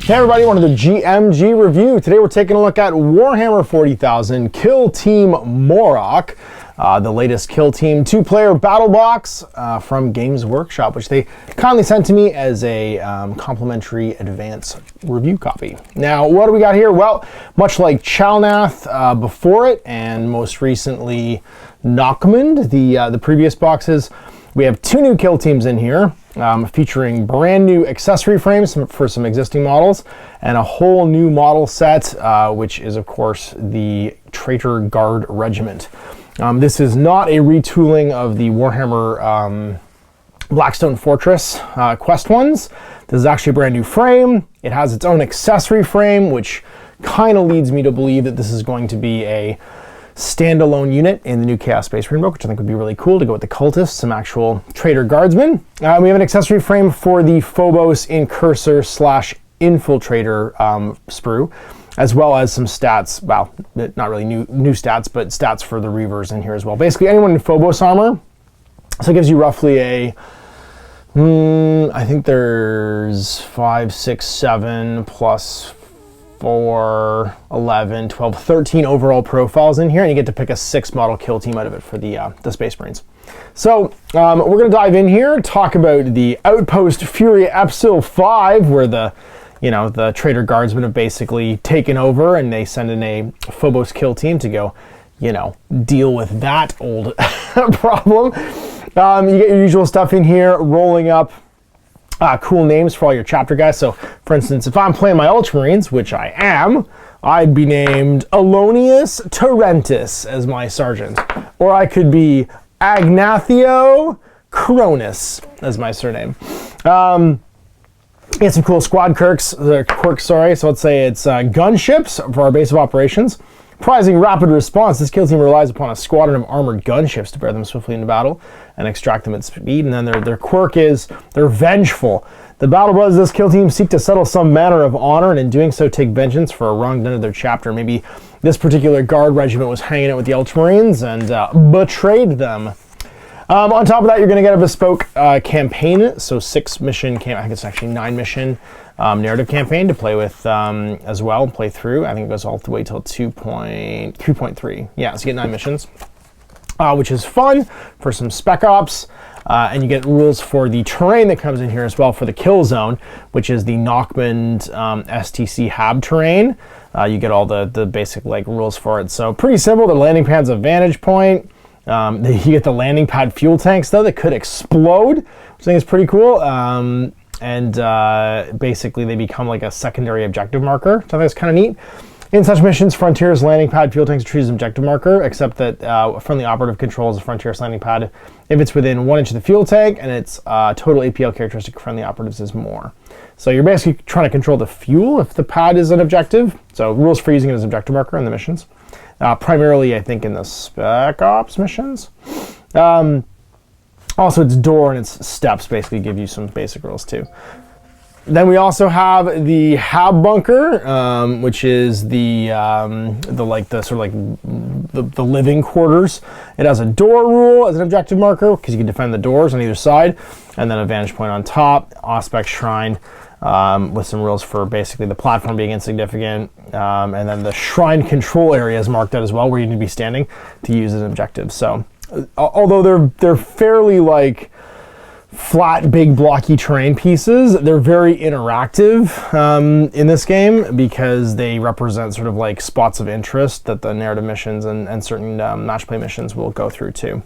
Hey everybody, welcome to the GMG review. Today we're taking a look at Warhammer 40,000 Kill Team Moroch, the latest Kill Team 2-player battle box from Games Workshop, which they kindly sent to me as a complimentary advance review copy. Now, what do we got here? Well, much like Chalnath before it, and most recently Nockmund, the previous boxes, we have two new kill teams in here, featuring brand new accessory frames for some existing models and a whole new model set, which is of course the Traitor Guard Regiment. This is not a retooling of the Warhammer Blackstone Fortress quest ones. This is actually a brand new frame. It has its own accessory frame, which kind of leads me to believe that this is going to be a standalone unit in the new Chaos Space Marine book, which I think would be really cool to go with the cultists, some actual Traitor Guardsmen. We have an accessory frame for the Phobos Incursor / Infiltrator sprue, as well as some stats, well, not really new stats, but stats for the Reavers in here as well. Basically, anyone in Phobos armor. So it gives you roughly a, I think there's 5, 6, 7 plus 4, 11, 12, 13 overall profiles in here, and you get to pick a 6 model kill team out of it for the Space Marines. So we're going to dive in here, talk about the Outpost Fury Epsil 5, where the Traitor Guardsmen have basically taken over, and they send in a Phobos kill team to go, deal with that old problem. You get your usual stuff in here, rolling up cool names for all your chapter guys. So, for instance, if I'm playing my Ultramarines, which I am, I'd be named Alonius Tarentus as my sergeant. Or I could be Agnathio Cronus as my surname. Get some cool squad quirks, So let's say it's gunships for our base of operations. Prizing rapid response, this kill team relies upon a squadron of armored gunships to bear them swiftly into battle and extract them at speed. And then their quirk is they're vengeful. The battle buzz of this kill team seek to settle some manner of honor, and in doing so take vengeance for a wrong done to their chapter. Maybe this particular guard regiment was hanging out with the Ultramarines and betrayed them. On top of that, you're going to get a bespoke campaign, so 6 mission, I think it's actually 9 mission narrative campaign to play with as well, play through. I think it goes all the way till 3.3. Yeah, so you get 9 missions, which is fun for some spec ops. And you get rules for the terrain that comes in here as well for the kill zone, which is the Nockmund STC Hab terrain. You get all the basic rules for it. So pretty simple. The landing pad's a vantage point. You get the landing pad fuel tanks though that could explode, which I think is pretty cool. Basically they become like a secondary objective marker, so I think it's kind of neat. In such missions, Fronteris landing pad fuel tanks are treated as an objective marker, except that friendly operative controls a Fronteris landing pad if it's within 1 inch of the fuel tank, and its total APL characteristic of friendly operatives is more. So you're basically trying to control the fuel if the pad is an objective. So rules for using it as an objective marker in the missions. Primarily, I think, in the spec ops missions. Also, its door and its steps basically give you some basic rules too. Then we also have the Hab bunker, which is the living quarters. It has a door rule as an objective marker because you can defend the doors on either side, and then a vantage point on top, Auspex Shrine, with some rules for basically the platform being insignificant, and then the shrine control area is marked out as well, where you need to be standing to use as an objective. So, although they're fairly flat, big, blocky terrain pieces, they're very interactive in this game because they represent sort of spots of interest that the narrative missions and certain match play missions will go through too.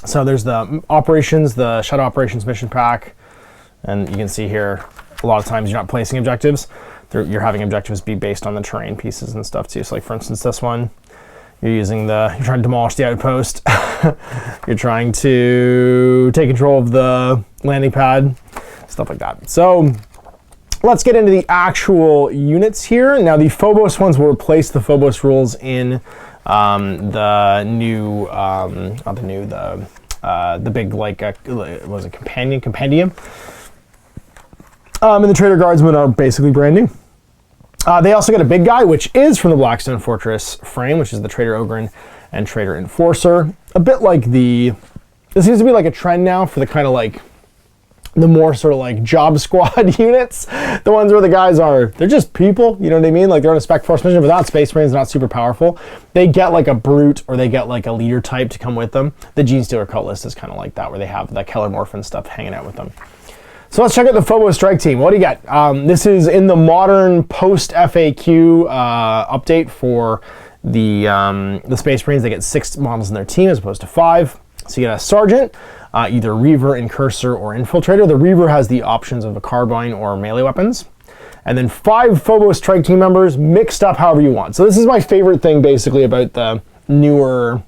So there's the operations, the Shadow Operations mission pack, and you can see here a lot of times you're not placing objectives. You're having objectives be based on the terrain pieces and stuff too. So for instance, this one, you're trying to demolish the outpost. You're trying to take control of the landing pad, stuff like that. So let's get into the actual units here. Now the Phobos ones will replace the Phobos rules in the new, the big what was it, compendium. And the Traitor Guardsmen are basically brand new. They also get a big guy, which is from the Blackstone Fortress frame, which is the Traitor Ogryn and Traitor Enforcer. A bit like this seems to be like a trend now for the kind of the more sort of like job squad units, the ones where the guys they're just people, you know what I mean? Like they're on a spec force mission without Space Marines, not super powerful. They get like a brute or they get like a leader type to come with them. The Gene Stealer cult list is kind of like that, where they have the Kellermorphin stuff hanging out with them. So let's check out the Phobos strike team. What do you got? This is in the modern post FAQ update for the Space Marines. They get 6 models in their team as opposed to 5. So you get a sergeant, either Reaver, Incursor, or Infiltrator. The Reaver has the options of a carbine or melee weapons. And then 5 Phobos strike team members mixed up however you want. So this is my favorite thing basically about the newer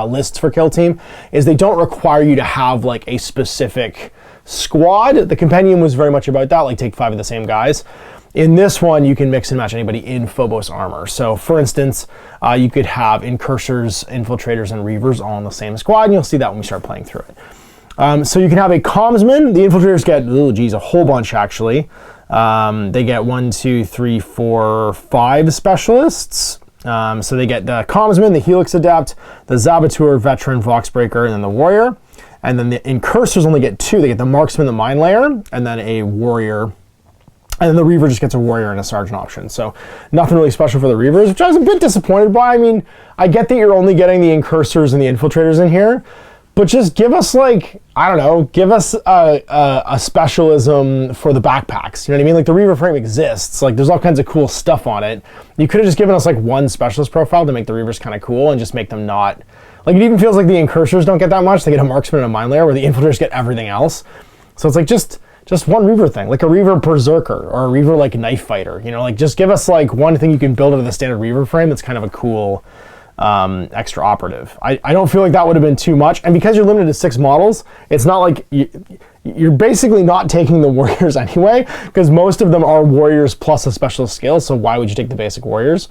lists for Kill Team, is they don't require you to have like a specific squad. The Compendium was very much about that, like take 5 of the same guys. In this one, you can mix and match anybody in Phobos armor. So for instance, you could have Incursors, Infiltrators, and Reavers all in the same squad, and you'll see that when we start playing through it. So you can have a Commsman. The Infiltrators get, a whole bunch actually. They get 1, 2, 3, 4, 5 specialists. So they get the Commsman, the Helix Adept, the Saboteur, Veteran, Voxbreaker, and then the Warrior. And then the Incursors only get 2. They get the Marksman, the Mine Layer, and then a Warrior. And then the Reaver just gets a Warrior and a Sergeant option. So nothing really special for the Reavers, which I was a bit disappointed by. I mean, I get that you're only getting the Incursors and the Infiltrators in here, but just give us like, I don't know, give us a specialism for the backpacks. You know what I mean? Like the Reaver frame exists. Like there's all kinds of cool stuff on it. You could have just given us like one specialist profile to make the Reavers kind of cool and just make them not, like it even feels like the Incursors don't get that much. They get a Marksman and a Mine Layer, where the Infiltrators get everything else. So it's like just one Reaver thing, like a Reaver Berserker or a Reaver like Knife Fighter, you know, like just give us like one thing you can build into the standard Reaver frame that's kind of a cool extra operative. I don't feel like that would have been too much. And because you're limited to 6 models, it's not like you're basically not taking the Warriors anyway, because most of them are Warriors plus a specialist skill. So why would you take the basic Warriors?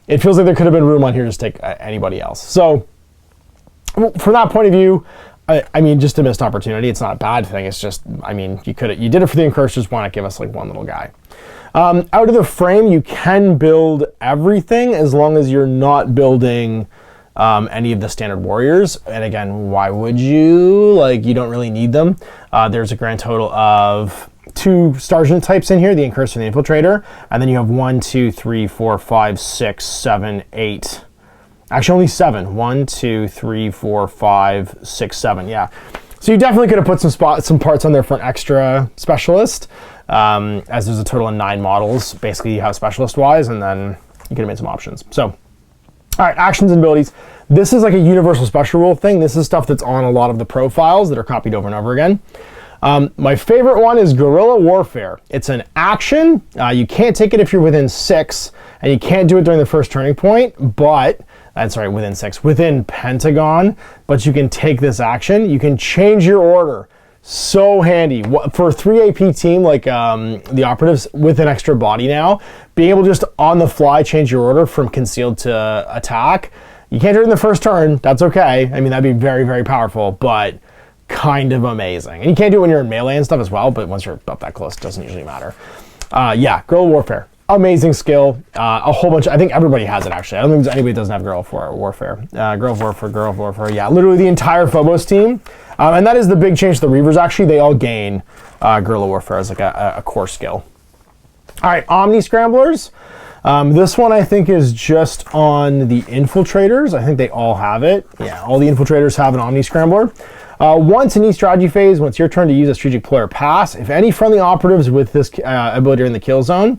It feels like there could have been room on here to take anybody else. So from that point of view, I mean, just a missed opportunity. It's not a bad thing. It's just, I mean, you did it for the Incursors. Why not give us like one little guy? Out of the frame, you can build everything as long as you're not building any of the standard Warriors. And again, why would you? Like, you don't really need them. There's a grand total of 2 Sergeant types in here, the Incursor and the Infiltrator. And then you have 1, 2, 3, 4, 5, 6, 7, 8. Actually, only 7. 1, 2, 3, 4, 5, 6, 7. Yeah. So you definitely could have put some parts on there for an extra specialist, as there's a total of 9 models, basically you have specialist-wise, and then you could have made some options. So, all right, actions and abilities. This is like a universal special rule thing. This is stuff that's on a lot of the profiles that are copied over and over again. My favorite one is Guerrilla Warfare. It's an action. You can't take it if you're within 6, and you can't do it during the first turning point, but within 6, within Pentagon, but you can take this action. You can change your order. So handy. For a 3 AP team like the Operatives with an extra body now, being able to just on the fly change your order from concealed to attack. You can't do it in the first turn. That's okay. I mean, that'd be very, very powerful, but kind of amazing. And you can't do it when you're in melee and stuff as well, but once you're up that close, it doesn't usually matter. Yeah, Guerrilla Warfare. Amazing skill. A whole bunch. I think everybody has it actually. I don't think there's anybody that doesn't have Guerrilla Warfare. Guerrilla Warfare. Yeah, literally the entire Phobos team. And that is the big change to the Reavers. Actually, they all gain Guerrilla Warfare as like a core skill. All right, Omni Scramblers. This one I think is just on the Infiltrators. I think they all have it. Yeah, all the Infiltrators have an Omni Scrambler. Once in each strategy phase, when it's your turn to use a strategic ploy or pass, if any friendly operatives with this ability are in the kill zone,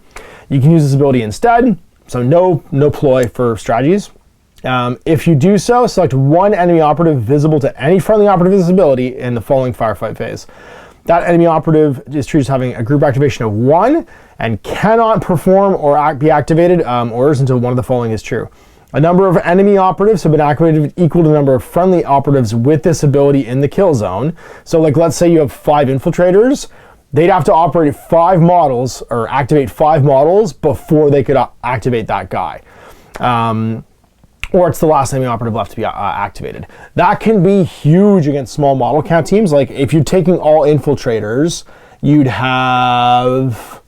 you can use this ability instead. So no ploy for strategies. If you do so, select one enemy operative visible to any friendly operative with this ability in the following firefight phase. That enemy operative is treated as having a group activation of 1 and cannot perform or be activated orders until one of the following is true. A number of enemy operatives have been activated equal to the number of friendly operatives with this ability in the kill zone. So like, let's say you have 5 infiltrators, they'd have to operate 5 models or activate 5 models before they could activate that guy. Or it's the last enemy operative left to be activated. That can be huge against small model count teams. Like if you're taking all infiltrators, you'd have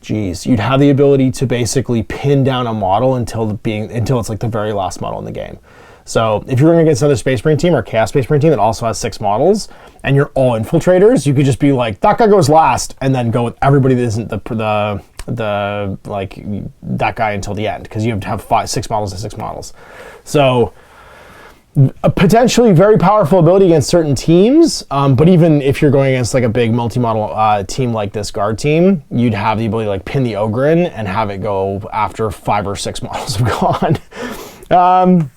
the ability to basically pin down a model until it's like the very last model in the game. So if you're going against another Space Marine team or Chaos Space Marine team that also has 6 models, and you're all infiltrators, you could just be like, that guy goes last, and then go with everybody that isn't that guy until the end, because you have to have 6 models to 6 models. So a potentially very powerful ability against certain teams, but even if you're going against like a big multi-model team like this guard team, you'd have the ability to like pin the ogre in and have it go after 5 or 6 models have gone.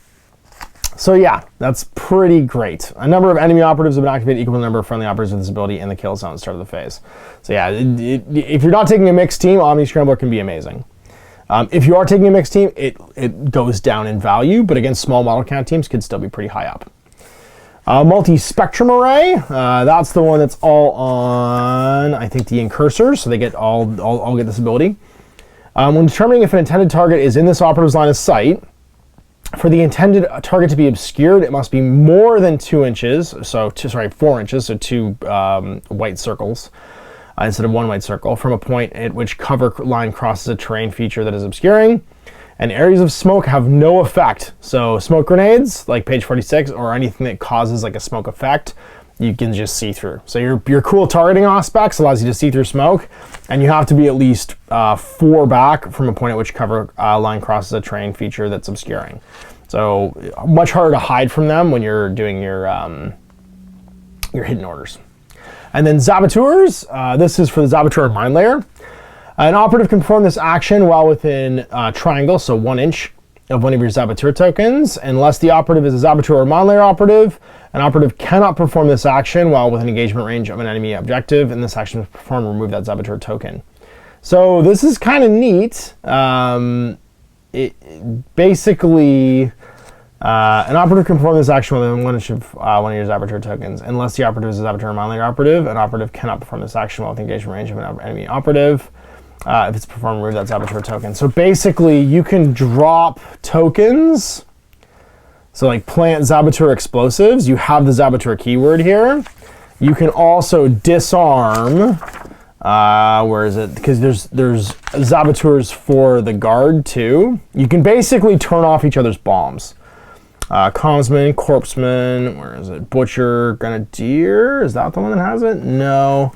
So yeah, that's pretty great. A number of enemy operatives have been activated equal to the number of friendly operatives with this ability in the kill zone at the start of the phase. So yeah, if you're not taking a mixed team, Omni Scrambler can be amazing. If you are taking a mixed team, it goes down in value, but against small model count teams, could still be pretty high up. Multi-spectrum array, that's the one that's all on, I think, the incursors, so they get all get this ability. When determining if an intended target is in this operative's line of sight, for the intended target to be obscured, it must be more than 2 inches, 4 inches, so 2 white circles, instead of 1 white circle, from a point at which cover line crosses a terrain feature that is obscuring. And areas of smoke have no effect. So smoke grenades, like page 46, or anything that causes like a smoke effect, you can just see through. So your cool targeting aspects allows you to see through smoke, and you have to be at least 4 back from a point at which cover line crosses a terrain feature that's obscuring. So much harder to hide from them when you're doing your hidden orders. And then Saboteurs, this is for the Saboteur Mine Layer. An operative can perform this action while within triangle, so 1 inch of one of your Saboteur tokens. Unless the operative is a Saboteur or Mine Layer operative, an operative cannot perform this action while within engagement range of an enemy objective, and this action is performed to remove that Saboteur token. So this is kind of neat. Basically, an operative can perform this action within 1 inch of one of your Saboteur tokens. Unless the operative is a Saboteur or Mine Layer operative, an operative cannot perform this action while within engagement range of an enemy operative. If it's performed, remove that Saboteur token. So basically, you can drop tokens. So like plant Saboteur explosives, you have the Saboteur keyword here. You can also disarm, where is it? Because there's Saboteurs for the guard too. You can basically turn off each other's bombs. Commsman, Corpseman, where is it? Butcher, Grenadier, is that the one that has it? No.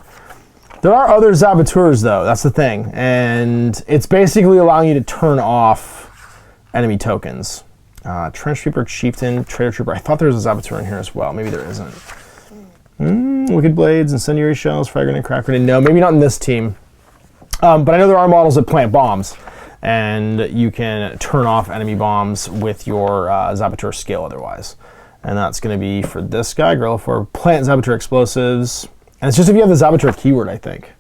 There are other Saboteurs though, that's the thing. And it's basically allowing you to turn off enemy tokens. Trench Trooper, Chieftain, Traitor Trooper. I thought there was a Saboteur in here as well. Maybe there isn't. Wicked Blades, Incendiary Shells, Frag Grenade, Crack Grenade. No, maybe not in this team. But I know there are models that plant bombs, and you can turn off enemy bombs with your Saboteur skill otherwise. And that's going to be for this guy, Guerrilla, for plant Saboteur explosives. And it's just if you have the Saboteur keyword, I think.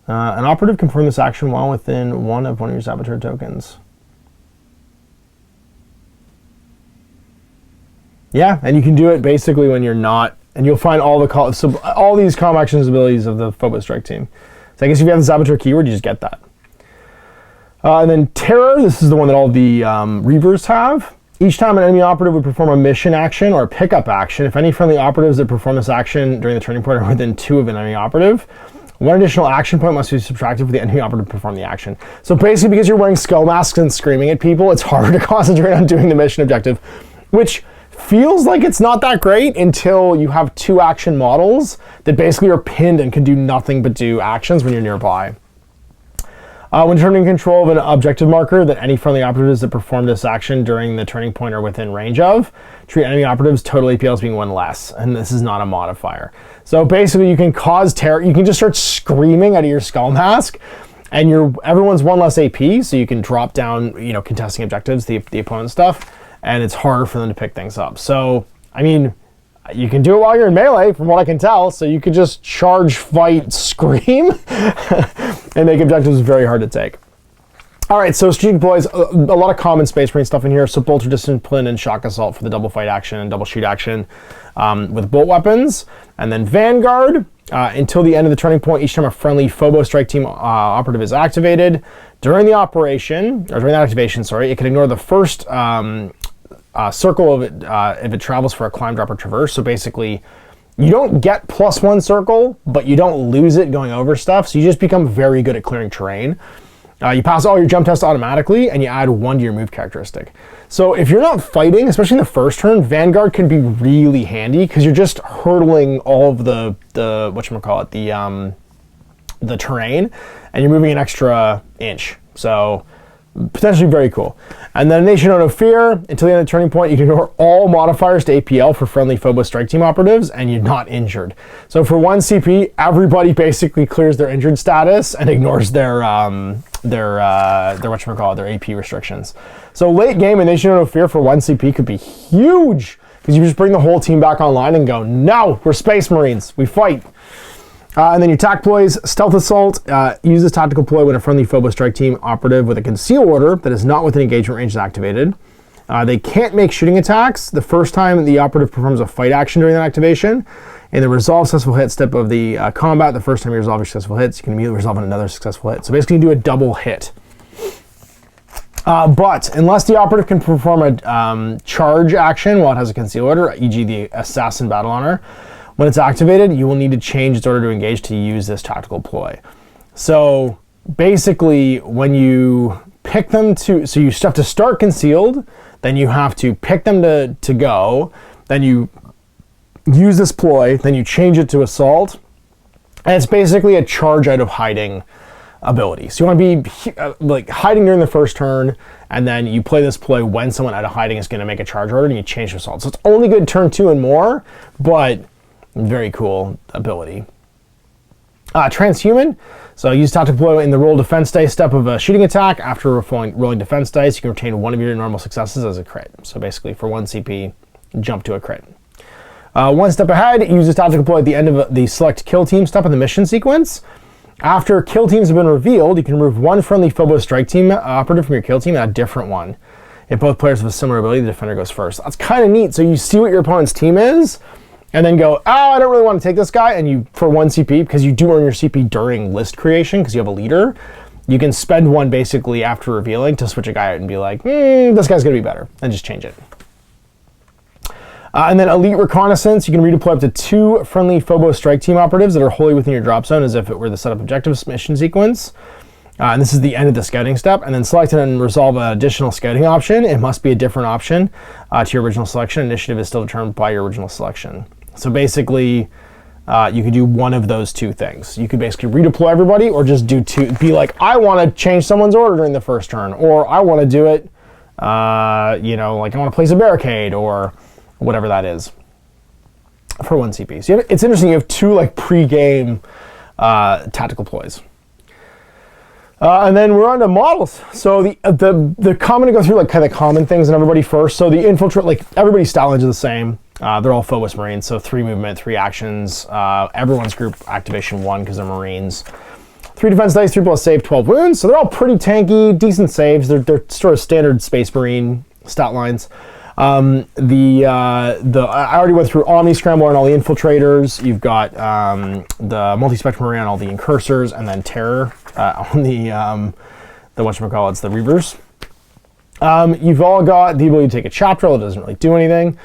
An operative can perform this action while within one of your Saboteur tokens. Yeah, and you can do it basically when you're not, and you'll find all these comm actions abilities of the Phobos Strike team. So I guess if you have the Saboteur keyword, you just get that. And then Terror, this is the one that all the Reavers have. Each time an enemy operative would perform a mission action or a pickup action, if any friendly operatives that perform this action during the turning point are within 2 of an enemy operative, 1 additional action point must be subtracted for the enemy operative to perform the action. So basically, because you're wearing skull masks and screaming at people, it's harder to concentrate on doing the mission objective, which feels like it's not that great until you have 2 action models that basically are pinned and can do nothing but do actions when you're nearby. When turning control of an objective marker that any friendly operatives that perform this action during the turning point are within range of, treat enemy operatives total APL as being 1 less, and this is not a modifier. So basically you can cause terror, you can just start screaming out of your skull mask, and everyone's 1 less AP, so you can drop down, contesting objectives, the opponent stuff, and it's harder for them to pick things up. So, I mean, you can do it while you're in melee, from what I can tell, so you could just charge, fight, scream, and make objectives very hard to take. All right, so strategic ploys, a lot of common Space Marine stuff in here. So Bolter Discipline and Shock Assault for the double fight action and double shoot action with bolt weapons. And then Vanguard, until the end of the turning point, each time a friendly Phobos Strike Team operative is activated. During the activation, it can ignore the first circle of it if it travels for a climb, drop, or traverse. So basically, you don't get +1 circle, but you don't lose it going over stuff. So you just become very good at clearing terrain. You pass all your jump tests automatically, and you add 1 to your move characteristic. So if you're not fighting, especially in the first turn, Vanguard can be really handy because you're just hurdling all of the whatchamacallit, the terrain, and you're moving an extra inch. So potentially very cool. And then Nation Out of Fear, until the end of the turning point, you can ignore all modifiers to APL for friendly Phobos strike team operatives, and you're not injured. So for 1 CP, everybody basically clears their injured status and ignores their whatchamacallit, their AP restrictions. So late game, a Nation Out of Fear for 1 CP could be huge, because you just bring the whole team back online and go, no, we're Space Marines, we fight. And then your attack ploys, Stealth Assault, use this tactical ploy when a friendly Phobos strike team operative with a conceal order that is not within engagement range is activated. They can't make shooting attacks the first time the operative performs a fight action during that activation. In the resolve successful hit step of the combat, the first time you resolve your successful hits, you can immediately resolve another successful hit. So basically you do a double hit. But unless the operative can perform a charge action while it has a conceal order, e.g. the Assassin Battle Honor, when it's activated, you will need to change its order to engage to use this tactical ploy. So basically, when you pick them to, so you have to start concealed, then you have to pick them to go, then you use this ploy, then you change it to assault, and it's basically a charge out of hiding ability. So you want to be like hiding during the first turn, and then you play this ploy when someone out of hiding is going to make a charge order, and you change to assault. So it's only good turn 2 and more, but very cool ability. Transhuman. So use tactical ploy in the roll defense dice step of a shooting attack. After rolling defense dice, you can retain 1 of your normal successes as a crit. So basically for 1 CP, jump to a crit. 1 step ahead, use this tactical ploy at the end of the select kill team step in the mission sequence. After kill teams have been revealed, you can remove 1 friendly Phobos strike team operative from your kill team and add a different one. If both players have a similar ability, the defender goes first. That's kind of neat. So you see what your opponent's team is, and then go, oh, I don't really want to take this guy, and you, for 1 CP, because you do earn your CP during list creation, because you have a leader, you can spend 1 basically after revealing to switch a guy out and be like, this guy's going to be better, and just change it. And then Elite Reconnaissance, you can redeploy up to 2 friendly Phobos strike team operatives that are wholly within your drop zone as if it were the setup objectives mission sequence. And this is the end of the scouting step. And then select and resolve an additional scouting option. It must be a different option to your original selection. Initiative is still determined by your original selection. So basically, you could do one of those 2 things. You could basically redeploy everybody, or just do 2. Be like, I want to change someone's order during the first turn, or I want to do it, you know, like I want to place a barricade, or whatever that is, for 1 CP. So it's interesting. You have 2 like pre-game tactical ploys. And then we're on to models. So the common to go through like kind of common things and everybody first. So the infiltrate, like everybody's style lines are the same. They're all Phobos Marines, so 3 movement, 3 actions. Everyone's group activation 1 because they're Marines. 3 defense dice, 3+ save, 12 wounds. So they're all pretty tanky, decent saves. They're sort of standard Space Marine stat lines. I already went through Omni Scrambler and all the infiltrators. You've got the multi-spectrum array on all the incursors, and then Terror on the whatchamacallits, the Reavers. You've all got the ability to take a chapter, that doesn't really do anything.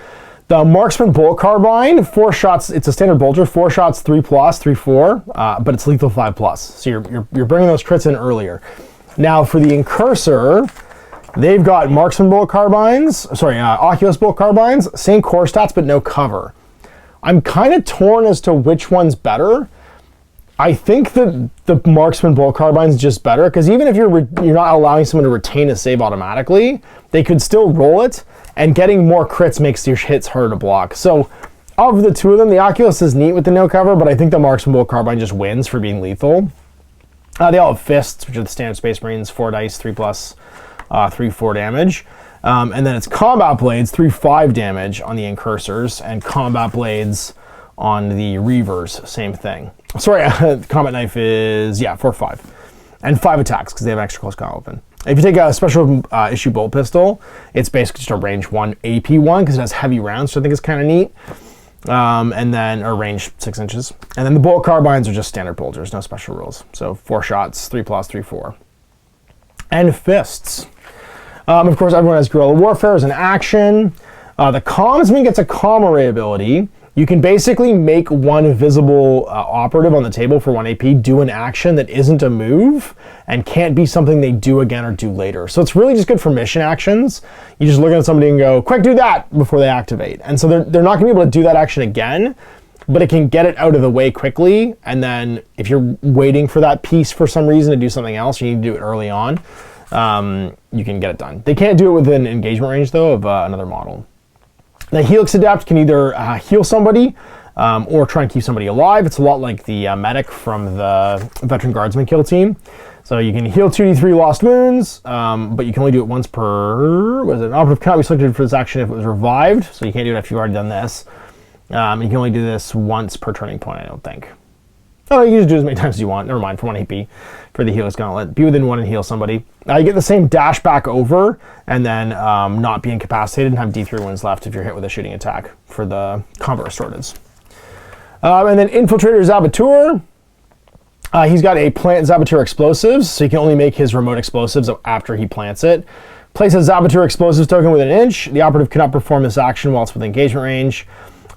The Marksman Bolt Carbine, 4 shots, it's a standard bolter, 4 shots, 3+, 3/4, but it's lethal 5+. So you're bringing those crits in earlier. Now for the Incursor, they've got Marksman Bolt Carbines, Oculus Bolt Carbines, same core stats, but no cover. I'm kind of torn as to which one's better. I think that the Marksman Bolt Carbine's just better, because even if you're not allowing someone to retain a save automatically, they could still roll it, and getting more crits makes your hits harder to block. So of the 2 of them, the Oculus is neat with the no cover, but I think the Marksman Bolt Carbine just wins for being lethal. They all have fists, which are the standard Space Marines, 4 dice, 3+, 3/4 damage. And then it's combat blades, 3/5 damage on the incursors, and combat blades on the reavers, same thing. Sorry, combat knife is, 4/5. And 5 attacks, because they have extra close combat weapon. If you take a special issue bolt pistol, it's basically just a range 1 AP 1, because it has heavy rounds, so I think it's kind of neat. And then, or range 6 inches. And then the bolt carbines are just standard bolters, no special rules. So 4 shots, 3+, 3/4. And fists. Of course, everyone has Guerrilla Warfare as an action. The Comsman gets a comm array ability. You can basically make one visible operative on the table for 1 AP do an action that isn't a move and can't be something they do again or do later. So it's really just good for mission actions. You just look at somebody and go, quick, do that before they activate. And so they're not gonna be able to do that action again, but it can get it out of the way quickly. And then if you're waiting for that piece for some reason to do something else, you need to do it early on, you can get it done. They can't do it within engagement range though of another model. The Helix Adept can either heal somebody or try and keep somebody alive. It's a lot like the medic from the Veteran Guardsman kill team. So you can heal 2d3 lost wounds, but you can only do it once per, what is it? An operative cannot be selected for this action if it was revived, so you can't do it if you've already done this. You can only do this once per turning point, I don't think. Oh, you can just do it as many times as you want. Never mind, for 1 AP for the Helix Gauntlet. Be within 1 and heal somebody. You get the same dash back over and then not be incapacitated and have D3 wounds left if you're hit with a shooting attack for the combat restoratives. And then Infiltrator Saboteur. He's got a plant Saboteur explosives, so he can only make his remote explosives after he plants it. Place a Saboteur explosives token within an inch. The operative cannot perform this action while it's within engagement range.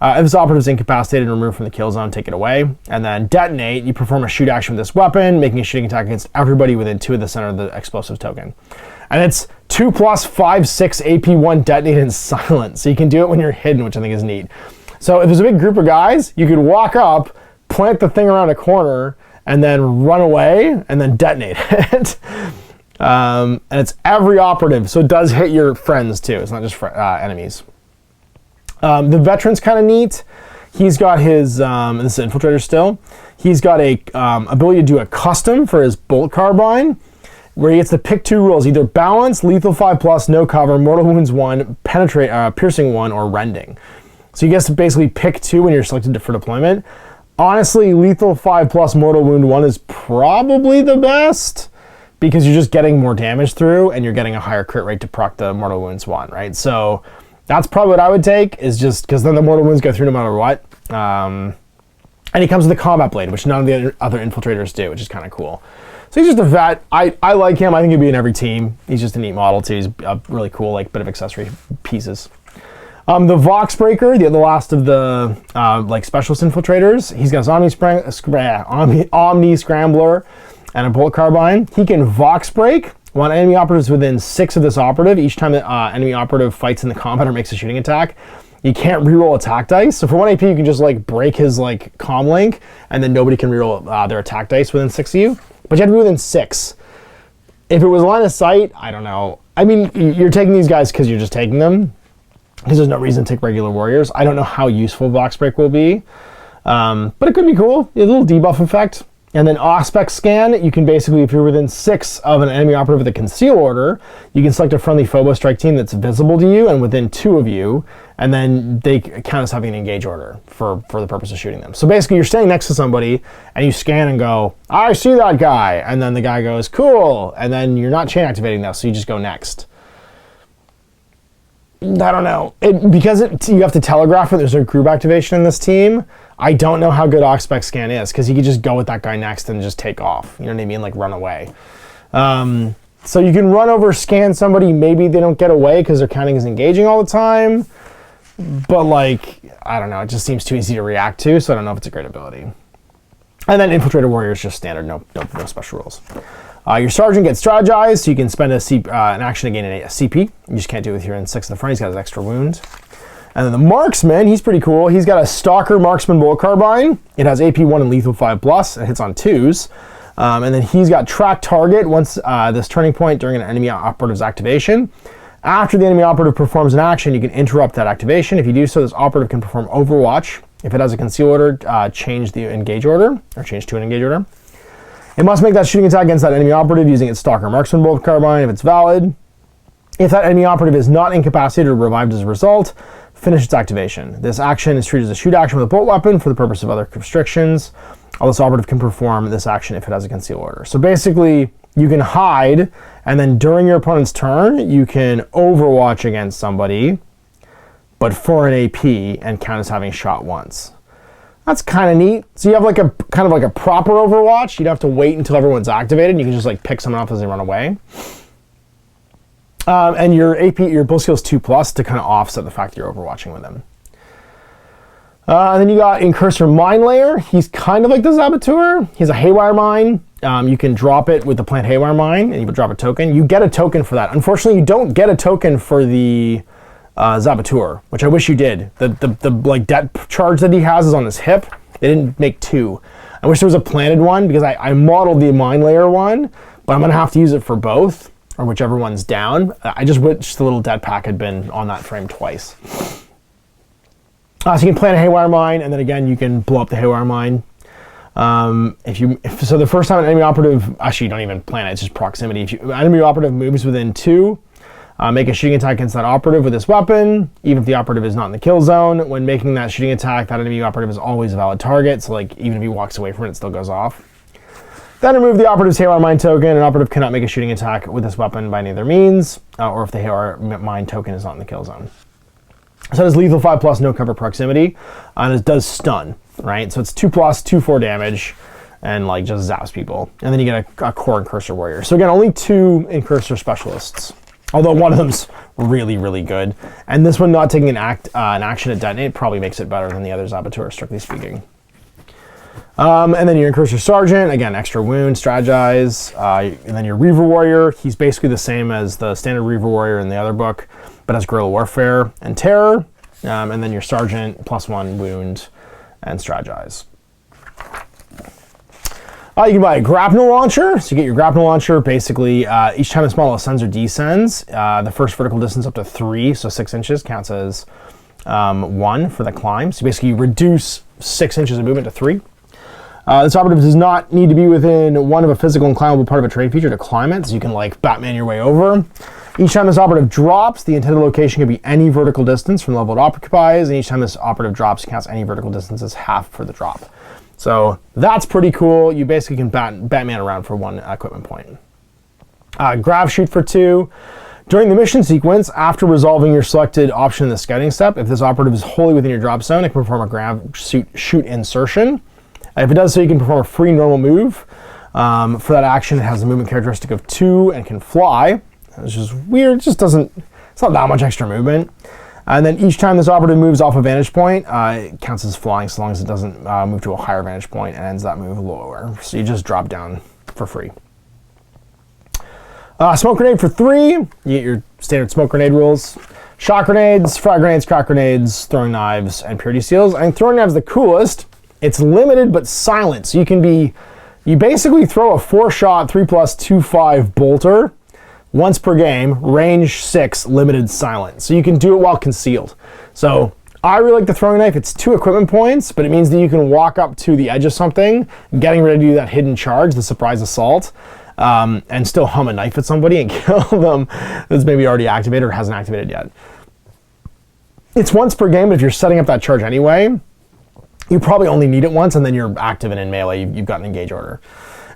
If this operative is incapacitated and removed from the kill zone, take it away. And then detonate, you perform a shoot action with this weapon, making a shooting attack against everybody within 2 of the center of the explosives token. And it's 2+, 5, 6 AP1 detonate and silent. So you can do it when you're hidden, which I think is neat. So if there's a big group of guys, you could walk up, plant the thing around a corner, and then run away, and then detonate it. And it's every operative, so it does hit your friends too. It's not just enemies. The Veteran's kind of neat. He's got his, this is Infiltrator still, he's got a ability to do a custom for his bolt carbine, where he gets to pick 2 rules, either balance, lethal 5+, no cover, mortal wounds 1, penetrate, piercing 1, or rending. So he gets to basically pick 2 when you're selected for deployment. Honestly, lethal 5+, mortal wound 1 is probably the best, because you're just getting more damage through, and you're getting a higher crit rate to proc the mortal wounds 1, right? So that's probably what I would take, is just because then the mortal wounds go through no matter what. And he comes with a combat blade, which none of the other infiltrators do, which is kind of cool. So he's just a vet. I like him. I think he'd be in every team. He's just a neat model too. He's a really cool, like, bit of accessory pieces. The Vox Breaker, the last of the like specialist infiltrators. He's got his Omni Scrambler and a bolt carbine. He can Vox Break. When enemy operatives within 6 of this operative, each time the enemy operative fights in the combat or makes a shooting attack, you can't reroll attack dice. So for 1 AP, you can just like break his like comm link, and then nobody can reroll their attack dice within 6 of you. But you have to be within 6. If it was line of sight, I don't know. I mean, you're taking these guys because you're just taking them, because there's no reason to take regular warriors. I don't know how useful Vox Break will be, but it could be cool. A little debuff effect. And then Auspex Scan, you can basically, if you're within 6 of an enemy operative with a conceal order, you can select a friendly Phobos strike team that's visible to you and within 2 of you, and then they count as having an engage order for the purpose of shooting them. So basically you're standing next to somebody and you scan and go, I see that guy, and then the guy goes, cool, and then you're not chain activating that, so you just go next. I don't know. Because you have to telegraph that there's a group activation in this team, I don't know how good Auspex Scan is, because you could just go with that guy next and just take off. You know what I mean? Like run away. So you can run over, scan somebody, maybe they don't get away because they're counting as engaging all the time. But like, I don't know, it just seems too easy to react to, so I don't know if it's a great ability. And then Infiltrator Warrior is just standard, no special rules. Your Sergeant gets strategized, so you can spend an action to gain a CP. You just can't do it with your in 6 in the front. He's got his extra wound. And then the Marksman, he's pretty cool. He's got a Stalker Marksman Bolt Carbine. It has AP1 and Lethal 5+. It hits on 2s. And then he's got Track Target once this turning point during an enemy operative's activation. After the enemy operative performs an action, you can interrupt that activation. If you do so, this operative can perform Overwatch. If it has a conceal order, change the engage order, or change to an engage order. It must make that shooting attack against that enemy operative using its Stalker Marksman Bolt Carbine if it's valid. If that enemy operative is not incapacitated or revived as a result, finish its activation. This action is treated as a shoot action with a bolt weapon for the purpose of other restrictions. This operative can perform this action if it has a conceal order. So basically, you can hide, and then during your opponent's turn, you can Overwatch against somebody, but for an AP and count as having shot once. That's kind of neat. So you have like a kind of like a proper Overwatch. You'd have to wait until everyone's activated, and you can just like pick someone up as they run away. And your AP, your bull skill is 2+ to kind of offset the fact that you're overwatching with them. And then you got Incursor Mine Layer. He's kind of like the Saboteur. He's a Haywire Mine. You can drop it with the Plant Haywire Mine, and you can drop a token. You get a token for that. Unfortunately, you don't get a token for the Saboteur, which I wish you did. The like debt charge that he has is on his hip. They didn't make two. I wish there was a planted one because I modeled the Mine Layer one, but I'm gonna have to use it for both, or whichever one's down. I just wish the little debt pack had been on that frame twice. So you can plant a Haywire Mine, and then again you can blow up the Haywire Mine. So the first time an enemy operative, actually you don't even plant it, it's just proximity. If an enemy operative moves within 2, make a shooting attack against that operative with this weapon, even if the operative is not in the kill zone. When making that shooting attack, that enemy operative is always a valid target, so like even if he walks away from it, it still goes off. Then remove the operative's Haywire Mine token. An operative cannot make a shooting attack with this weapon by any other means, or if the Haywire Mine token is not in the kill zone. So it has lethal 5+, no cover proximity, and it does stun, right? So it's 2+, 2/4 damage, and like just zaps people. And then you get a core Incursor Warrior. So again, only 2 Incursor specialists, although one of them's really, really good. And this one not taking an action at detonate probably makes it better than the other Saboteur, strictly speaking. And then your Incursor Sergeant, again, extra wound, strategize. And then your Reaver Warrior, he's basically the same as the standard Reaver Warrior in the other book, but has Guerrilla Warfare and Terror. And then your Sergeant, +1 wound and strategize. You can buy a grapnel launcher. So you get your grapnel launcher, basically, each time this model ascends or descends, the first vertical distance up to 3, so 6 inches, counts as 1 for the climb. So basically you reduce 6 inches of movement to 3. This operative does not need to be within 1 of a physical and climbable part of a terrain feature to climb it, so you can like Batman your way over. Each time this operative drops, the intended location can be any vertical distance from the level it occupies, and each time this operative drops, it counts any vertical distance as half for the drop. So that's pretty cool. You basically can Batman around for 1 equipment point. Grav Shoot for 2. During the mission sequence, after resolving your selected option in the scouting step, if this operative is wholly within your drop zone, it can perform a Grav Shoot insertion. If it does so, you can perform a free normal move. For that action, it has a movement characteristic of 2 and can fly. It's just weird. It just doesn't, it's not that much extra movement. And then each time this operative moves off a vantage point, it counts as flying so long as it doesn't move to a higher vantage point and ends that move lower. So you just drop down for free. Smoke grenade for 3. You get your standard smoke grenade rules. Shot grenades, frag grenades, crack grenades, throwing knives, and purity seals. I think throwing knives is the coolest. It's limited but silent. So you basically throw a 4-shot, 3+, 2/5 bolter once per game, range 6, limited silent. So you can do it while concealed. So I really like the throwing knife. It's 2 equipment points, but it means that you can walk up to the edge of something, getting ready to do that hidden charge, the surprise assault, and still hum a knife at somebody and kill them that's maybe already activated or hasn't activated yet. It's once per game, but if you're setting up that charge anyway, you probably only need it once, and then you're active and in melee. You've got an engage order.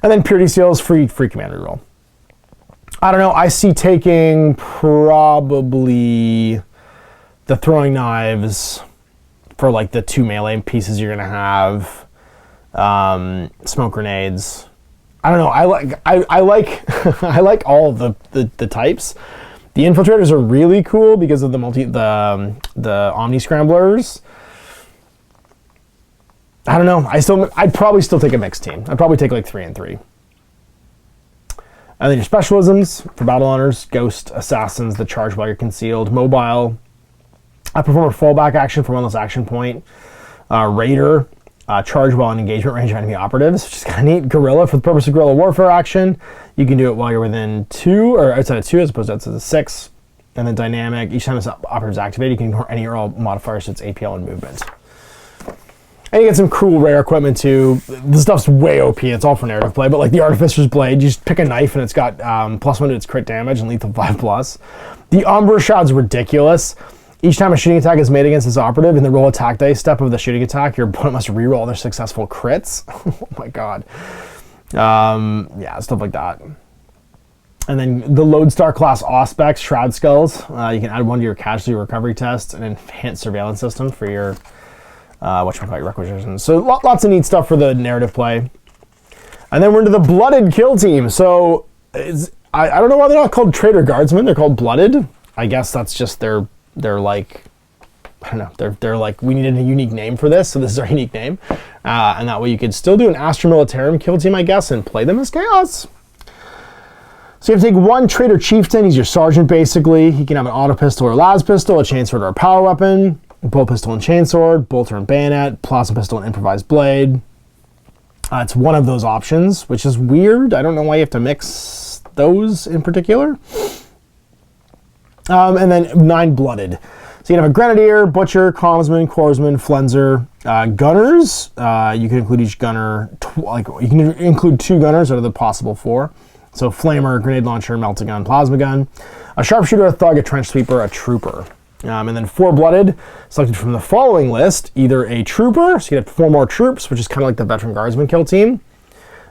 And then purity seals, free command reroll. I don't know, I see taking probably the throwing knives for like the 2 melee pieces you're gonna have. Smoke grenades. I don't know, I like I like all of the types. The infiltrators are really cool because of the Omni Scramblers. I don't know, I'd probably still take a mixed team. I'd probably take like 3 and 3. And then your specialisms for battle honors, ghost, assassins, the charge while you're concealed, mobile. I perform a fallback action from 1 action point. Raider, charge while in engagement range of enemy operatives, which is kind of neat. Guerrilla, for the purpose of guerrilla warfare action, you can do it while you're within 2 or outside of 2 as opposed to outside of 6. And then dynamic, each time this operative is activated, you can ignore any or all modifiers to its APL and movement. And you get some cool rare equipment too. This stuff's way OP, it's all for narrative play, but like the Artificer's Blade, you just pick a knife and it's got +1 to its crit damage and lethal 5+. The Umbra Shroud's ridiculous. Each time a shooting attack is made against this operative, in the roll attack dice step of the shooting attack, your opponent must reroll their successful crits. Oh my god. Yeah, stuff like that. And then the Lodestar class Auspex Shroud Skulls. You can add 1 to your casualty recovery test and enhanced surveillance system for your requisitions. So lots of neat stuff for the narrative play. And then we're into the Blooded Kill Team. So I don't know why they're not called Traitor Guardsmen. They're called Blooded. I guess that's just their like I don't know, they're like, we needed a unique name for this, so this is our unique name. And that way you could still do an Astra Militarum kill team, I guess, and play them as Chaos. So you have to take one traitor chieftain. He's your sergeant, basically. He can have an auto pistol or las pistol, a chainsword or a power weapon, bow pistol and chainsword, bolter and bayonet, plasma pistol and improvised blade. It's one of those options, which is weird. I don't know why you have to mix those in particular. And then 9 blooded. So you can have a grenadier, butcher, commsman, corpsman, flenser, gunners. You can include each gunner, you can include 2 gunners out of the possible 4. So flamer, grenade launcher, melta gun, plasma gun, a sharpshooter, a thug, a trench sweeper, a trooper. And then 4 blooded, selected from the following list, either a trooper, so you have 4 more troops, which is kind of like the veteran guardsman kill team,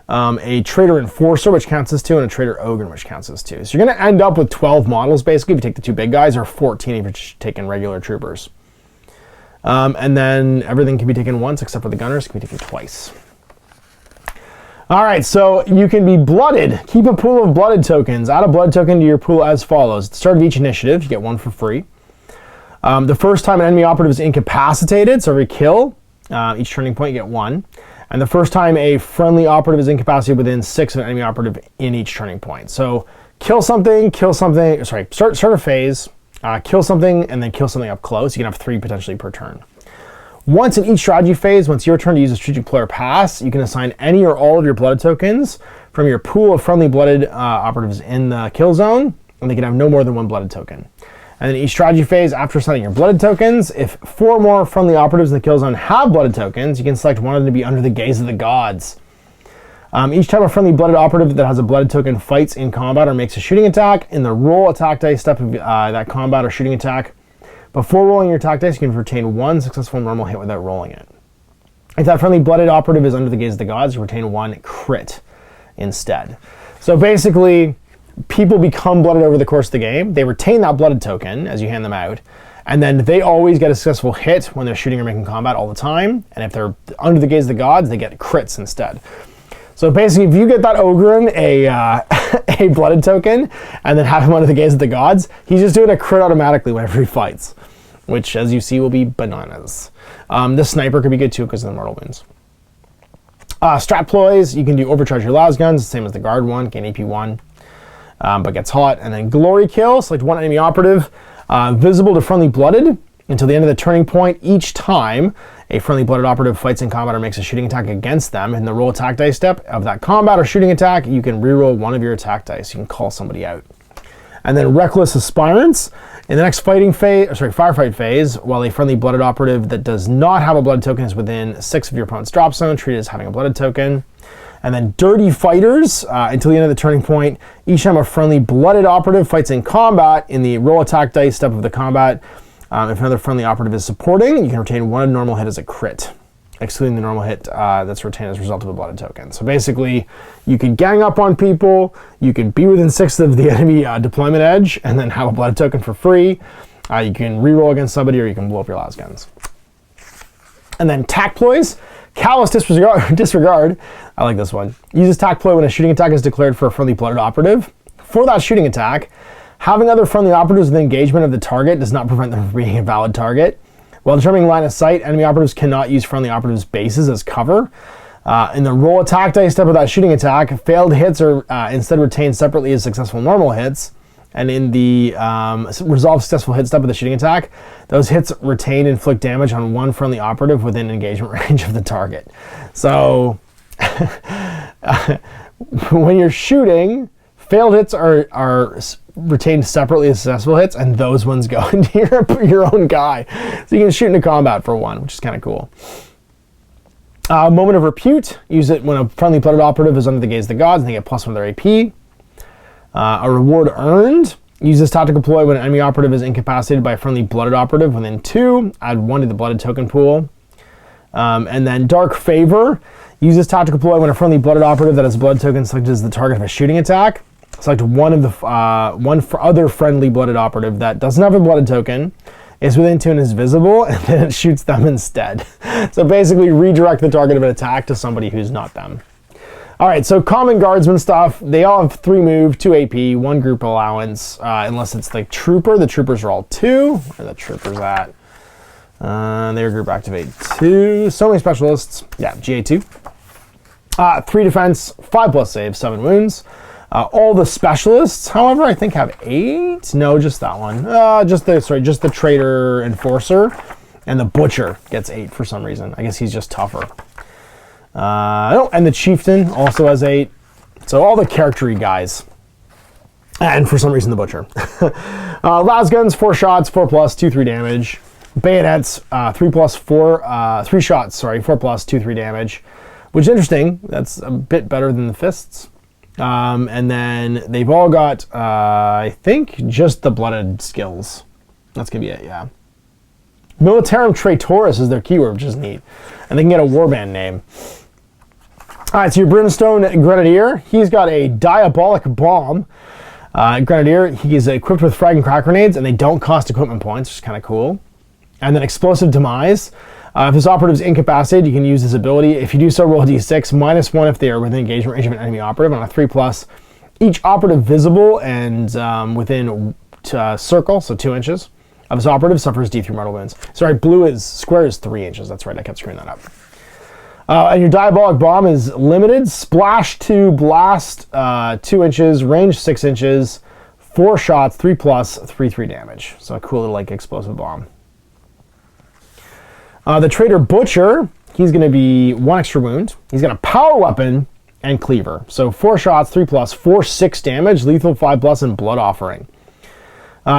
a traitor enforcer, which counts as 2, and a traitor ogre, which counts as 2. So you're going to end up with 12 models, basically, if you take the 2 big guys, or 14 if you're just taking regular troopers. And then everything can be taken once, except for the gunners can be taken twice. All right, so you can be blooded. Keep a pool of blooded tokens. Add a blood token to your pool as follows. At the start of each initiative, you get 1 for free. The first time an enemy operative is incapacitated, so every kill, each turning point, you get 1. And the first time a friendly operative is incapacitated within 6 of an enemy operative in each turning point. So start a phase, kill something, and then kill something up close. You can have 3 potentially per turn. Once in each strategy phase, once your turn to use a strategic player pass, you can assign any or all of your blooded tokens from your pool of friendly blooded operatives in the kill zone, and they can have no more than 1 blooded token. And then each strategy phase, after assigning your blooded tokens, if 4 more friendly operatives in the kill zone have blooded tokens, you can select one of them to be under the gaze of the gods. Each time a friendly blooded operative that has a blooded token fights in combat or makes a shooting attack, in the roll attack dice step of that combat or shooting attack, before rolling your attack dice, you can retain 1 successful normal hit without rolling it. If that friendly blooded operative is under the gaze of the gods, you retain 1 crit instead. So basically, people become blooded over the course of the game. They retain that blooded token as you hand them out, and then they always get a successful hit when they're shooting or making combat all the time. And if they're under the gaze of the gods, they get crits instead. So basically, if you get that Ogren a blooded token and then have him under the gaze of the gods, he's just doing a crit automatically whenever he fights, which, as you see, will be bananas. This sniper could be good too because of the mortal wounds. Strat ploys, you can do overcharge your las guns, same as the guard one, gain AP 1, but gets hot. And then glory kill, select 1 enemy operative, visible to friendly blooded until the end of the turning point each time a friendly blooded operative fights in combat or makes a shooting attack against them. In the roll attack dice step of that combat or shooting attack, you can reroll 1 of your attack dice. You can call somebody out. And then reckless aspirants. In the next firefight phase, while a friendly blooded operative that does not have a blooded token is within 6 of your opponent's drop zone, treat it as having a blooded token. And then dirty fighters, until the end of the turning point, each time a friendly blooded operative fights in combat, in the roll attack dice step of the combat, if another friendly operative is supporting, you can retain 1 normal hit as a crit, excluding the normal hit that's retained as a result of a blooded token. So basically, you can gang up on people, you can be within 6 of the enemy deployment edge, and then have a blooded token for free. You can reroll against somebody, or you can blow up your las guns. And then tac ploys, callous disregard. I like this one. Uses tac ploy when a shooting attack is declared for a friendly blooded operative. For that shooting attack, having other friendly operatives within engagement of the target does not prevent them from being a valid target. While determining line of sight, enemy operatives cannot use friendly operatives' bases as cover. In the roll attack dice step of that shooting attack, failed hits are instead retained separately as successful normal hits. And in the resolve successful hit step of the shooting attack, those hits retained inflict damage on 1 friendly operative within engagement range of the target. So when you're shooting, failed hits are retained separately as successful hits, and those ones go into your own guy. So you can shoot into combat for 1, which is kind of cool. Moment of repute, use it when a friendly blooded operative is under the gaze of the gods and they get +1 of their AP. A reward earned, use this tactical ploy when an enemy operative is incapacitated by a friendly blooded operative within 2, add 1 to the blooded token pool. And then dark favor, use this tactical ploy when a friendly blooded operative that has a blood token selected as the target of a shooting attack. Select one of the other friendly blooded operative that doesn't have a blooded token, is within 2 and is visible, and then it shoots them instead. So basically redirect the target of an attack to somebody who's not them. All right, so common guardsman stuff, they all have 3 move, 2 AP, 1 group allowance, unless it's the trooper. The troopers are all 2. Where are the troopers at? Their group activate 2. So many specialists. Yeah, GA2. 3 defense, 5+ save, 7 wounds. All the specialists, however, I think have 8. No, just that one. Just the traitor enforcer, and the butcher gets 8 for some reason. I guess he's just tougher. Oh, and the chieftain also has 8. So all the character-y guys. And for some reason, the butcher. Las guns, 4 shots, 4+, 2/3 damage. Bayonets, 3 shots, 4+, 2/3 damage. Which is interesting. That's a bit better than the fists. And then they've all got, I think, just the blooded skills. That's going to be it, yeah. Militarum Traitors is their keyword, which is neat. And they can get a warband name. All right, so your Brimstone Grenadier, he's got a Diabolic Bomb. Grenadier, he's equipped with frag and crack grenades, and they don't cost equipment points, which is kind of cool. And then Explosive Demise. If this operative is incapacitated, you can use this ability. If you do so, roll a d6, -1 if they are within engagement range of an enemy operative. On a 3+, each operative visible and within circle, so 2 inches, of this operative suffers D3 mortal wounds. Sorry, square is 3 inches. That's right, I kept screwing that up. And your Diabolic Bomb is limited. Splash to blast 2 inches, range 6 inches, 4 shots, 3+, 3/3 damage. So a cool little like explosive bomb. The Traitor Butcher, he's going to be 1 extra wound. He's got a power weapon and cleaver. So 4 shots, 3+, 4/6 damage, lethal 5+, and blood offering.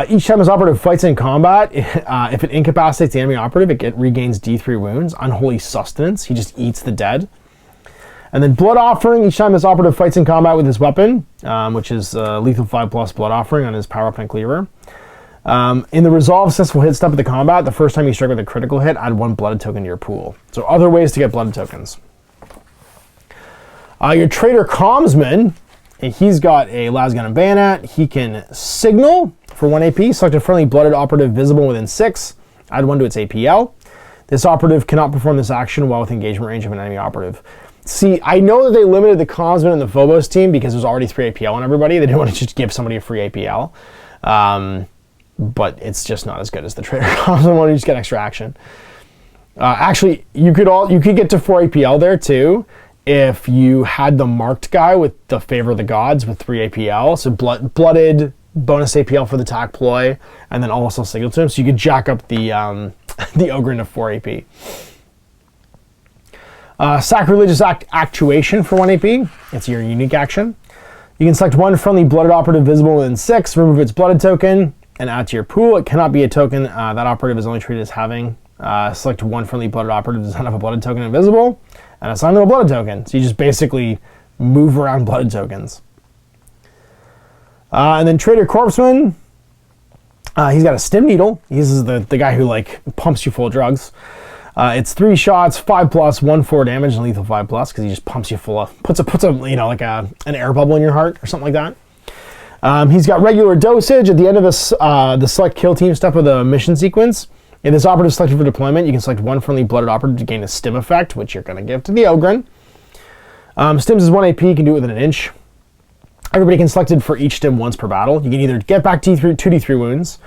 Each time his operative fights in combat, if it incapacitates the enemy operative, it regains D3 wounds. Unholy Sustenance, he just eats the dead. And then blood offering, each time his operative fights in combat with his weapon, which is lethal 5+ blood offering on his power weapon and cleaver. In the resolve successful hit step of the combat, the first time you strike with a critical hit, add 1 blooded token to your pool. So other ways to get blooded tokens. Your Traitor Commsman, he's got a lasgun and bayonet. He can signal for 1 AP. Select a friendly blooded operative visible within 6. Add 1 to its APL. This operative cannot perform this action while within engagement range of an enemy operative. See, I know that they limited the Commsman in the Phobos team because there's already 3 APL on everybody. They didn't want to just give somebody a free APL. But it's just not as good as the Traitor Commsman one. You just get extra action. Actually, you could get to 4 APL there too if you had the marked guy with the Favor of the Gods with 3 APL. So blooded bonus APL for the attack ploy, and then also signal to him. So you could jack up the the ogre into 4 AP. Sacrilegious Actuation for 1 AP. It's your unique action. You can select 1 friendly blooded operative visible within 6, remove its blooded token, and add to your pool. It cannot be a token that operative is only treated as having. Select 1 friendly blooded operative that does not have a blooded token invisible, and assign them a blooded token. So you just basically move around blooded tokens. And then Traitor Corpseman, he's got a stim needle. He's the guy who like pumps you full of drugs. It's 3 shots, 5+, 1/4 damage, and lethal 5+, because he just pumps you full of, puts a like an air bubble in your heart or something like that. He's got regular dosage at the end of the select kill team step of the mission sequence. If this operative is selected for deployment, you can select 1 friendly blooded operative to gain a stim effect, which you're going to give to the Ogren. Stims is 1 AP, you can do it within an inch. Everybody can select it for each stim once per battle. You can either get back 2d3 wounds,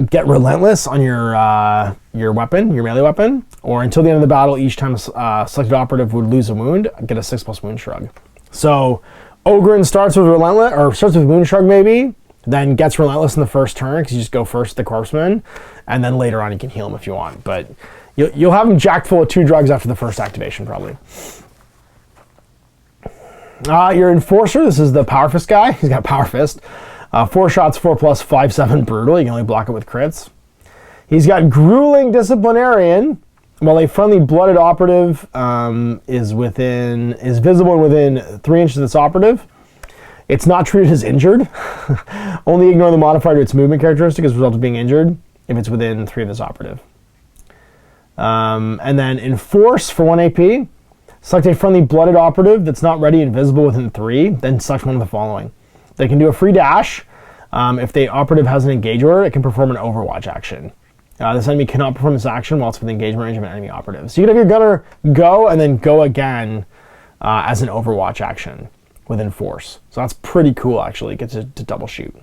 get Relentless on your weapon, your melee weapon, or until the end of the battle, each time a selected operative would lose a wound, get a 6+ wound shrug. So Ogren starts with Relentless, or starts with wound shrug maybe, then gets Relentless in the first turn because you just go first the Corpseman, and then later on you can heal him if you want. But you'll have him jacked full of 2 drugs after the first activation probably. Your Enforcer, this is the Power Fist guy. He's got Power Fist. 4 shots, 4+, 5/7 brutal. You can only block it with crits. He's got Grueling Disciplinarian. While a friendly blooded operative is visible within 3 inches of this operative, it's not treated as injured. Only ignore the modifier to its movement characteristic as a result of being injured if it's within 3 of this operative. And then Enforce for 1 AP. Select a friendly blooded operative that's not ready and visible within 3, then select one of the following. They can do a free dash. If the operative has an engage order, it can perform an Overwatch action. This enemy cannot perform this action while it's within engagement range of an enemy operative. So you can have your gunner go and then go again as an Overwatch action with Enforce. So that's pretty cool actually, it gets to double shoot.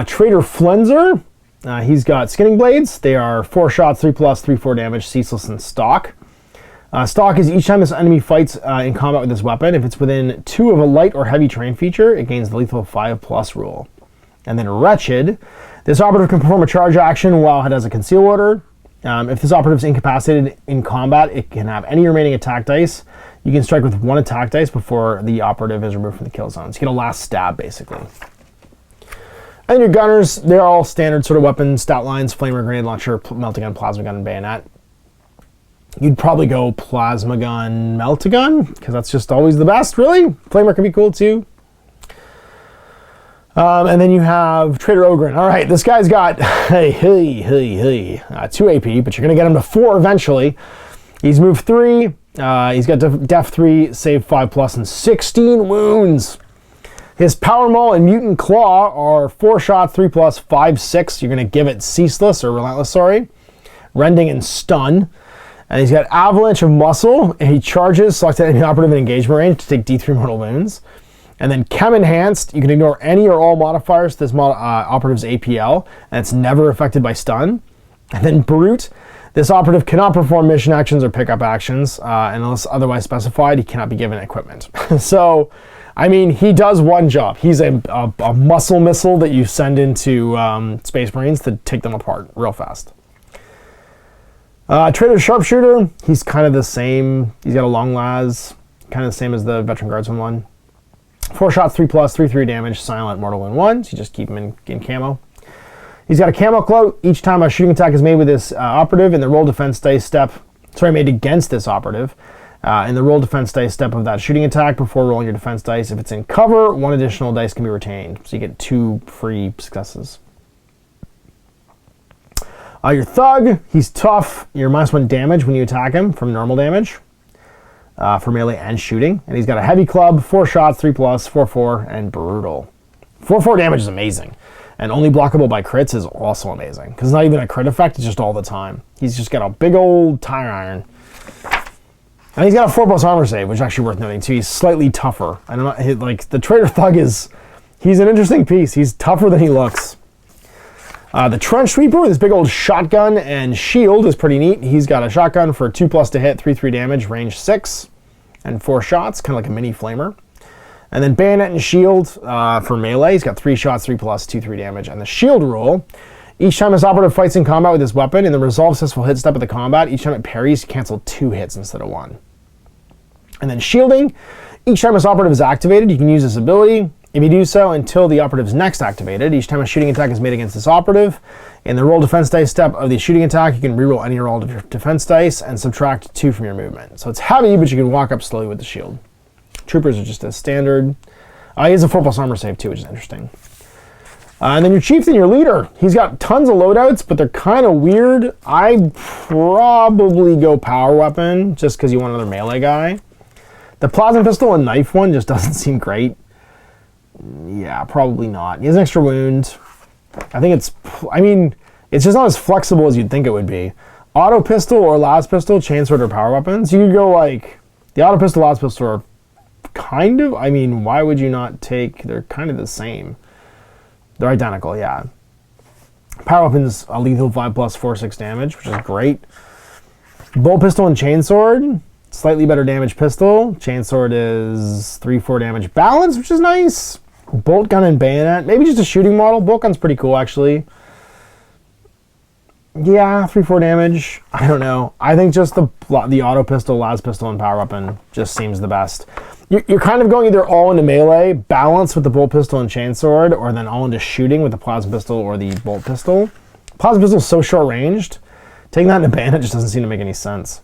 Traitor Flenser. He's got skinning blades. They are 4 shots, 3+, 3/4 damage, ceaseless and stock. Stock is each time this enemy fights in combat with this weapon, if it's within 2 of a light or heavy terrain feature, it gains the lethal 5+ rule. And then Wretched. This operative can perform a charge action while it has a conceal order. If this operative is incapacitated in combat, it can have any remaining attack dice. You can strike with 1 attack dice before the operative is removed from the kill zone. So you get a last stab, basically. And your gunners, they're all standard sort of weapons, stat lines, flamer, grenade launcher, melta gun, plasma gun, and bayonet. You'd probably go plasma gun, melta gun, because that's just always the best, really. Flamer can be cool, too. And then you have Traitor Ogren. All right, this guy's got 2 AP, but you're going to get him to 4 eventually. He's moved 3. He's got def 3, save 5+, and 16 wounds. His Power Maul and Mutant Claw are 4 shots, 3+, 5/6. You're going to give it Ceaseless, or Relentless, sorry. Rending and Stun. And he's got Avalanche of Muscle, and he charges selected enemy operative in engagement range to take D3 mortal wounds. And then Chem Enhanced, you can ignore any or all modifiers to this operative's APL, and it's never affected by stun. And then Brute, this operative cannot perform mission actions or pickup actions, and unless otherwise specified, he cannot be given equipment. So, I mean, he does one job. He's a muscle missile that you send into Space Marines to take them apart real fast. Traitor Sharpshooter, he's kind of the same. He's got a long las, kind of the same as the Veteran Guardsman one. 4 shots, 3+, 3/3 damage, silent, mortal wound 1. So you just keep him in camo. He's got a camo cloak. Each time a shooting attack is made with this operative in the roll defense dice step, made against this operative, in the roll defense dice step of that shooting attack before rolling your defense dice. If it's in cover, 1 additional dice can be retained. So you get 2 free successes. Your Thug, he's tough. You're -1 damage when you attack him from normal damage. For melee and shooting. And he's got a heavy club, 4 shots, 3+, 4/4, and brutal. 4/4 damage is amazing. And only blockable by crits is also amazing. Because it's not even a crit effect, it's just all the time. He's just got a big old tire iron. And he's got a 4+ armor save, which is actually worth noting too. He's slightly tougher. And like the Traitor Thug he's an interesting piece. He's tougher than he looks. The Trench Sweeper with his big old shotgun and shield is pretty neat. He's got a shotgun for 2+ to hit, 3/3 damage, range 6, and 4 shots, kind of like a mini flamer. And then Bayonet and Shield for melee. He's got 3 shots, 3+, 2/3 damage. And the Shield rule, each time this operative fights in combat with this weapon, in the resolve successful hit step of the combat, each time it parries, cancel 2 hits instead of 1. And then Shielding, each time this operative is activated, you can use this ability. If you do so until the operative's next activated, each time a shooting attack is made against this operative, in the roll defense dice step of the shooting attack, you can reroll any roll defense dice and subtract 2 from your movement. So it's heavy, but you can walk up slowly with the shield. Troopers are just as standard. He has a 4+ armor save too, which is interesting. And then your Chieftain, your leader, he's got tons of loadouts, but they're kind of weird. I'd probably go power weapon, just because you want another melee guy. The plasma pistol and knife one just doesn't seem great. Yeah, probably not. He has an extra wound. It's just not as flexible as you'd think it would be. Auto pistol or las pistol, chainsword or power weapons. You could go like, the auto pistol, las pistol are kind of, why would you not take, they're kind of the same. They're identical, yeah. Power weapons, a lethal 5+, 4/6 damage, which is great. Bolt pistol and chainsword, slightly better damage pistol. Chainsword is 3/4 damage balance, which is nice. Bolt gun and bayonet, maybe just a shooting model. Bolt gun's pretty cool, actually. Yeah, 3/4 damage. I don't know. I think just the auto pistol, las pistol, and power weapon just seems the best. You're kind of going either all into melee, balance with the bolt pistol and chainsword, or then all into shooting with the plasma pistol or the bolt pistol. Plasma pistol is so short ranged. Taking that into bayonet just doesn't seem to make any sense.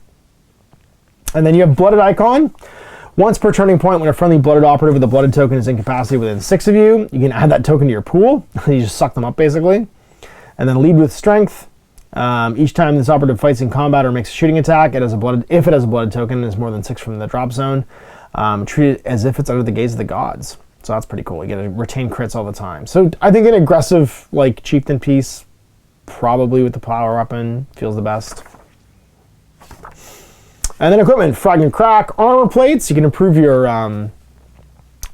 And then you have Blooded Icon. Once per turning point, when a friendly blooded operative with a blooded token is incapacitated within 6 of you, you can add that token to your pool. You just suck them up, basically. And then Lead with Strength. Each time this operative fights in combat or makes a shooting attack, if it has a blooded token and is more than 6 from the drop zone, treat it as if it's under the gaze of the gods. So that's pretty cool. You get to retain crits all the time. So I think an aggressive, like, chieftain piece, probably with the power weapon, feels the best. And then equipment, Frag and Crack, armor plates. You can improve your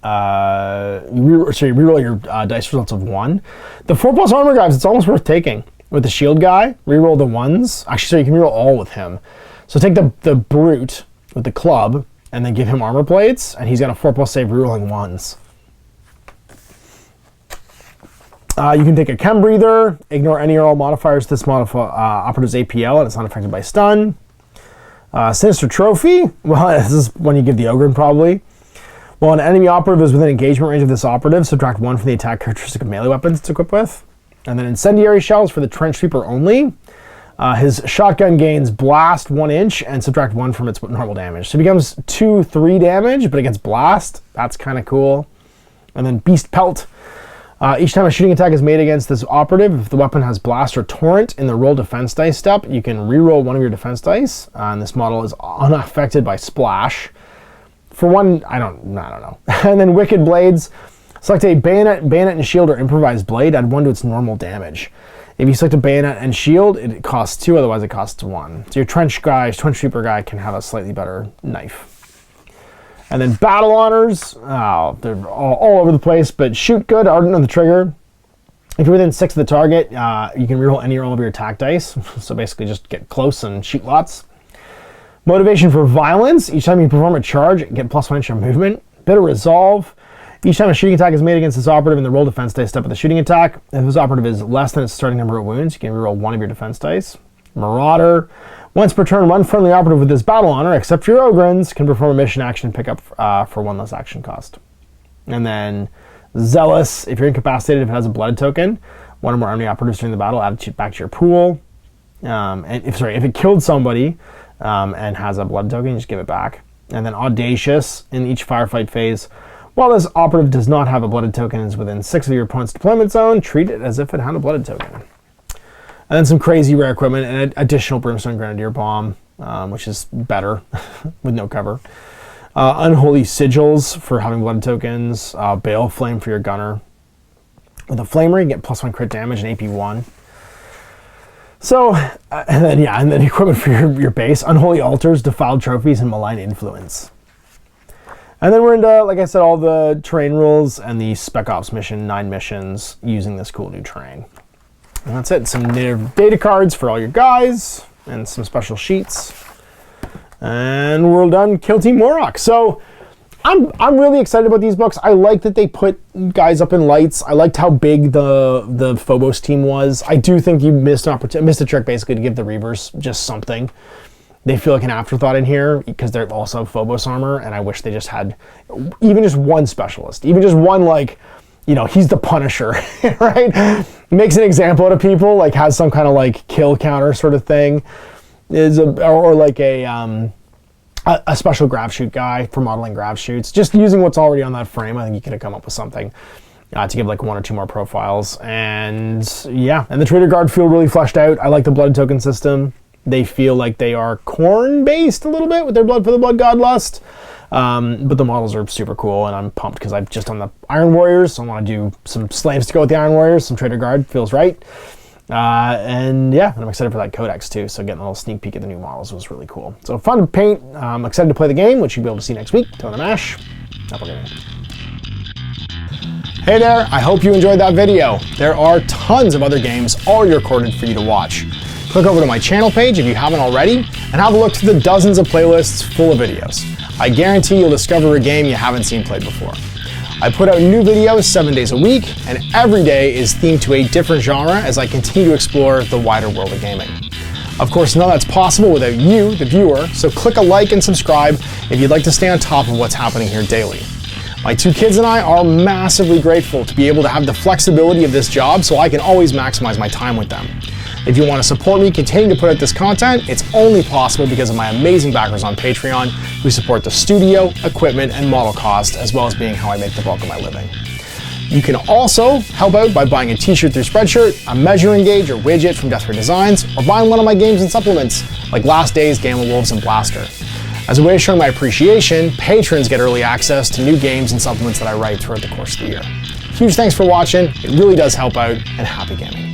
you reroll your dice results of 1. The 4+ armor guys, it's almost worth taking. With the shield guy, reroll the 1s. Actually, so you can reroll all with him. So take the brute with the club, and then give him armor plates, and he's got a 4+ save rerolling 1s. You can take a chem breather, ignore any or all modifiers to this operative's APL, and it's not affected by stun. Sinister trophy, well, this is when you give the Ogre probably. While an enemy operative is within engagement range of this operative, subtract 1 from the attack characteristic of melee weapons it's equipped with. And then incendiary shells for the trench sweeper only. His shotgun gains blast 1 inch and subtract 1 from its normal damage. So it becomes 2-3 damage, but it gets blast. That's kind of cool. And then beast pelt. Each time a shooting attack is made against this operative, if the weapon has blast or torrent in the roll defense dice step, you can re-roll 1 of your defense dice. And this model is unaffected by splash. For one, I don't know. And then wicked blades. Select a bayonet, and shield, or improvised blade. Add 1 to its normal damage. If you select a bayonet and shield, it costs 2, otherwise it costs 1. So your trench sweeper guy can have a slightly better knife. And then battle honors, they're all over the place, but shoot good, ardent on the trigger. If you're within 6 of the target, you can reroll any or all of your attack dice. So basically just get close and shoot lots. Motivation for violence, each time you perform a charge, get +1 inch of movement. Bit of resolve. Each time a shooting attack is made against this operative in the roll defense dice step of the shooting attack, if this operative is less than its starting number of wounds, you can reroll 1 of your defense dice. Marauder. Once per turn, one friendly operative with this battle honor, except for your Ogrins, can perform a mission action and pick up for 1 less action cost. And then Zealous. If you're incapacitated, if it has a blooded token, 1 or more enemy operatives during the battle, add it back to your pool. And if it killed somebody and has a blood token, you just give it back. And then Audacious. In each firefight phase, while this operative does not have a blooded token and is within 6 of your opponent's deployment zone, treat it as if it had a blooded token. And then some crazy rare equipment, and an additional Brimstone Grenadier Bomb, which is better with no cover. Unholy Sigils for having blooded tokens. Bale Flame for your gunner. With a Flamer, you get +1 crit damage and AP 1. So, and then equipment for your base. Unholy Altars, Defiled Trophies, and Malign Influence. And then we're into, like I said, all the terrain rules and the Spec Ops mission, 9 missions using this cool new terrain. And that's it. Some native data cards for all your guys and some special sheets. And we're done. Kill Team Moroch. So I'm really excited about these books. I like that they put guys up in lights. I liked how big the Phobos team was. I do think you missed a trick basically to give the Reavers just something. They feel like an afterthought in here because they're also Phobos armor, and I wish they just had even just one specialist, even just one, like, you know, he's the Punisher, right? Makes an example out of people, like has some kind of like kill counter sort of thing, or like a special grav shoot guy for modeling grav shoots. Just using what's already on that frame, I think you could have come up with something to give like 1 or 2 more profiles. And yeah, and the Traitor Guard feel really fleshed out. I like the blood token system. They feel like they are Khorne based a little bit with their Blood for the Blood Godlust. But the models are super cool, and I'm pumped because I've just done the Iron Warriors, so I want to do some slaves to go with the Iron Warriors. Some Traitor Guard feels right. And yeah, and I'm excited for that Codex too, so getting a little sneak peek at the new models was really cool. So fun to paint. I'm excited to play the game, which you'll be able to see next week. Till the mash. Hey there, I hope you enjoyed that video. There are tons of other games already recorded for you to watch. Click over to my channel page if you haven't already, and have a look through the dozens of playlists full of videos. I guarantee you'll discover a game you haven't seen played before. I put out new videos 7 days a week, and every day is themed to a different genre as I continue to explore the wider world of gaming. Of course, none of that's possible without you, the viewer, so click a like and subscribe if you'd like to stay on top of what's happening here daily. My 2 kids and I are massively grateful to be able to have the flexibility of this job so I can always maximize my time with them. If you want to support me continuing to put out this content, it's only possible because of my amazing backers on Patreon who support the studio, equipment, and model cost, as well as being how I make the bulk of my living. You can also help out by buying a t-shirt through Spreadshirt, a measuring gauge or widget from Death Ray Designs, or buying one of my games and supplements like Last Days, Gamma Wolves, and Blaster. As a way of showing my appreciation, patrons get early access to new games and supplements that I write throughout the course of the year. Huge thanks for watching, it really does help out, and happy gaming.